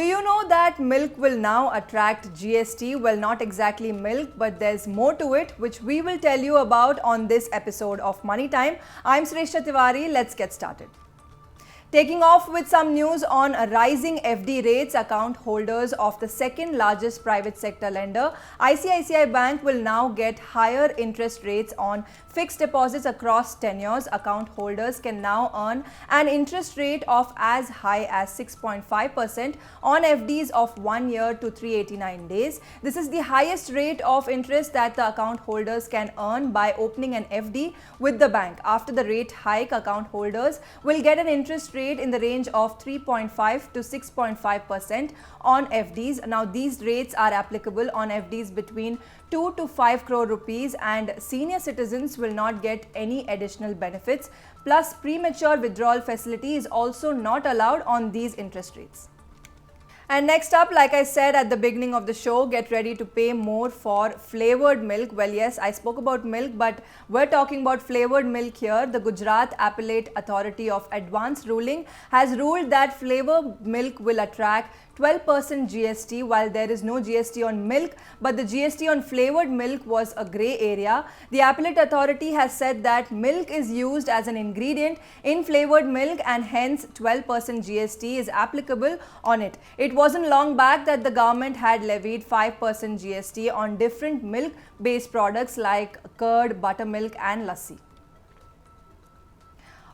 Do you know that milk will now attract GST? Well, not exactly milk, but there's more to it, which we will tell you about on this episode of Money Time. I'm Shrestha Tiwari. Let's get started. Taking off with some news on rising FD rates, account holders of the second largest private sector lender, ICICI Bank will now get higher interest rates on fixed deposits across tenures. Account holders can now earn an interest rate of as high as 6.5% on FDs of 1 year to 389 days. This is the highest rate of interest that the account holders can earn by opening an FD with the bank. After the rate hike, account holders will get an interest rate in the range of 3.5 to 6.5% on FDs. Now, these rates are applicable on FDs between 2 to 5 crore rupees, and senior citizens will not get any additional benefits. Plus, premature withdrawal facility is also not allowed on these interest rates. And next up, like I said at the beginning of the show, get ready to pay more for flavored milk. Well, yes, I spoke about milk, but we're talking about flavored milk here. The Gujarat Appellate Authority of Advanced Ruling has ruled that flavored milk will attract 12% GST, while there is no GST on milk, but the GST on flavored milk was a grey area. The Appellate Authority has said that milk is used as an ingredient in flavored milk and hence 12% GST is applicable on it. It wasn't long back that the government had levied 5% GST on different milk-based products like curd, buttermilk and lassi.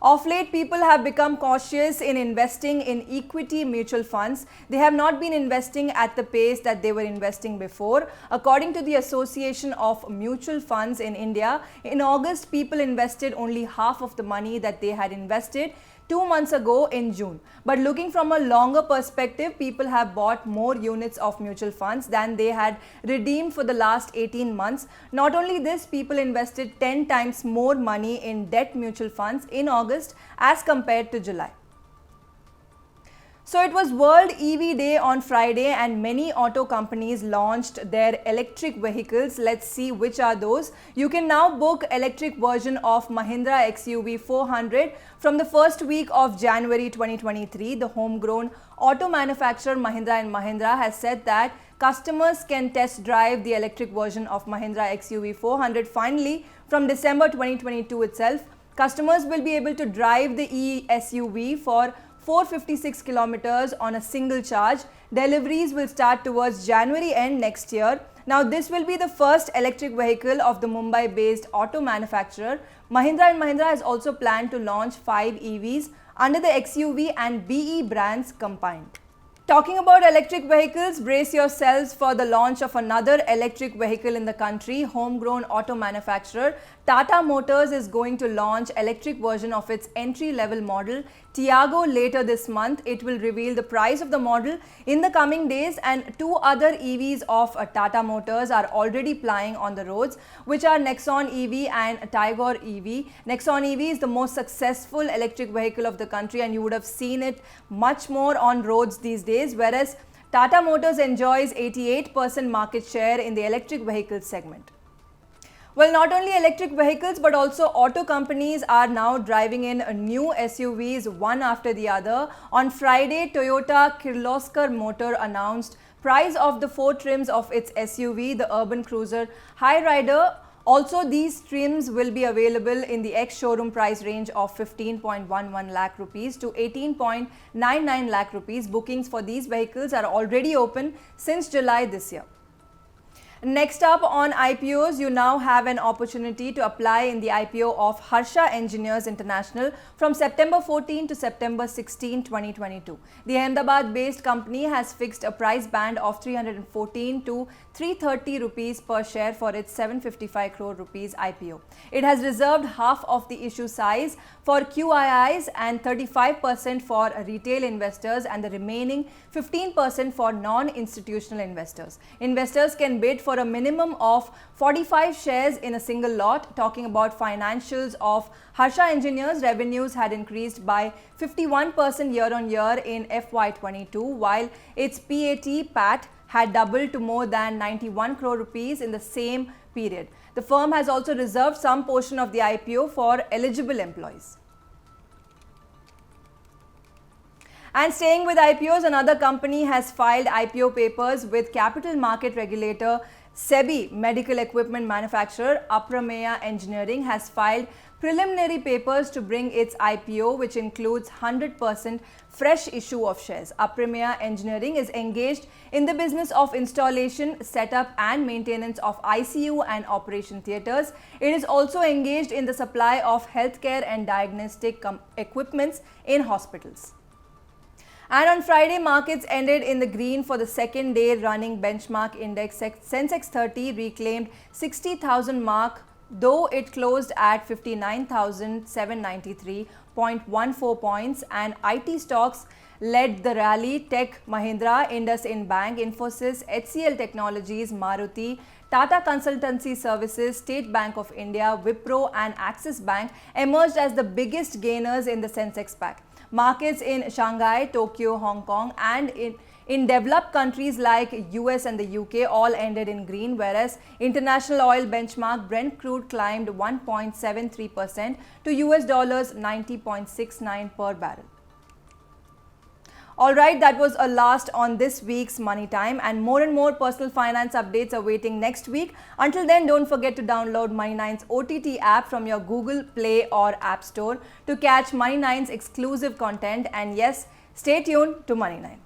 Of late, people have become cautious in investing in equity mutual funds. They have not been investing at the pace that they were investing before. According to the Association of Mutual Funds in India, in August, people invested only half of the money that they had invested 2 months ago in June. But looking from a longer perspective, people have bought more units of mutual funds than they had redeemed for the last 18 months. Not only this, people invested 10 times more money in debt mutual funds in August as compared to July. So it was World EV Day on Friday and many auto companies launched their electric vehicles. Let's see which are those. You can now book electric version of Mahindra XUV 400 from the first week of January 2023. The homegrown auto manufacturer Mahindra & Mahindra has said that customers can test drive the electric version of Mahindra XUV 400 finally from December 2022 itself. Customers will be able to drive the e-SUV for 456 kilometers on a single charge. Deliveries will start towards January end next year. Now, this will be the first electric vehicle of the Mumbai-based auto manufacturer. Mahindra & Mahindra has also planned to launch 5 EVs under the XUV and BE brands combined. Talking about electric vehicles, brace yourselves for the launch of another electric vehicle in the country. Homegrown auto manufacturer Tata Motors is going to launch electric version of its entry-level model Tiago later this month. It will reveal the price of the model in the coming days, and 2 other EVs of Tata Motors are already plying on the roads, which are Nexon EV and Tigor EV. Nexon EV is the most successful electric vehicle of the country and you would have seen it much more on roads these days, whereas Tata Motors enjoys 88% market share in the electric vehicle segment. Well, not only electric vehicles but also auto companies are now driving in new SUVs one after the other. On Friday, Toyota Kirloskar Motor announced price of the 4 trims of its SUV, the urban cruiser Hyryder. Also, these trims will be available in the ex-showroom price range of 15.11 lakh rupees to 18.99 lakh rupees. Bookings for these vehicles are already open since July this year. Next up on IPOs, you now have an opportunity to apply in the IPO of Harsha Engineers International from September 14 to September 16, 2022. The Ahmedabad-based company has fixed a price band of 314 to 330 rupees per share for its 755 crore rupees IPO. It has reserved half of the issue size for QIIs and 35% for retail investors and the remaining 15% for non-institutional investors. Investors can bid for a minimum of 45 shares in a single lot. Talking about financials of Harsha Engineers, revenues had increased by 51% year on year in FY22, while its PAT had doubled to more than 91 crore rupees in the same period. The firm has also reserved some portion of the IPO for eligible employees. And staying with IPOs, another company has filed IPO papers with capital market regulator SEBI. Medical equipment manufacturer Aprameya Engineering has filed preliminary papers to bring its IPO, which includes 100% fresh issue of shares. Aprameya Engineering is engaged in the business of installation, setup and maintenance of ICU and operation theatres. It is also engaged in the supply of healthcare and diagnostic equipments in hospitals. And on Friday, markets ended in the green for the second day running. Benchmark index Sensex 30 reclaimed 60,000 mark, though it closed at 59,793.14 points, and IT stocks led the rally. Tech, Mahindra, IndusInd Bank, Infosys, HCL Technologies, Maruti, Tata Consultancy Services, State Bank of India, Wipro and Axis Bank emerged as the biggest gainers in the Sensex pack. Markets in Shanghai, Tokyo, Hong Kong and in developed countries like US and the UK all ended in green, whereas international oil benchmark Brent crude climbed 1.73% to US dollars 90.69 per barrel. Alright, that was a last on this week's Money Time, and more personal finance updates are waiting next week. Until then, don't forget to download Money9's OTT app from your Google Play or App Store to catch Money9's exclusive content, and yes, stay tuned to Money9.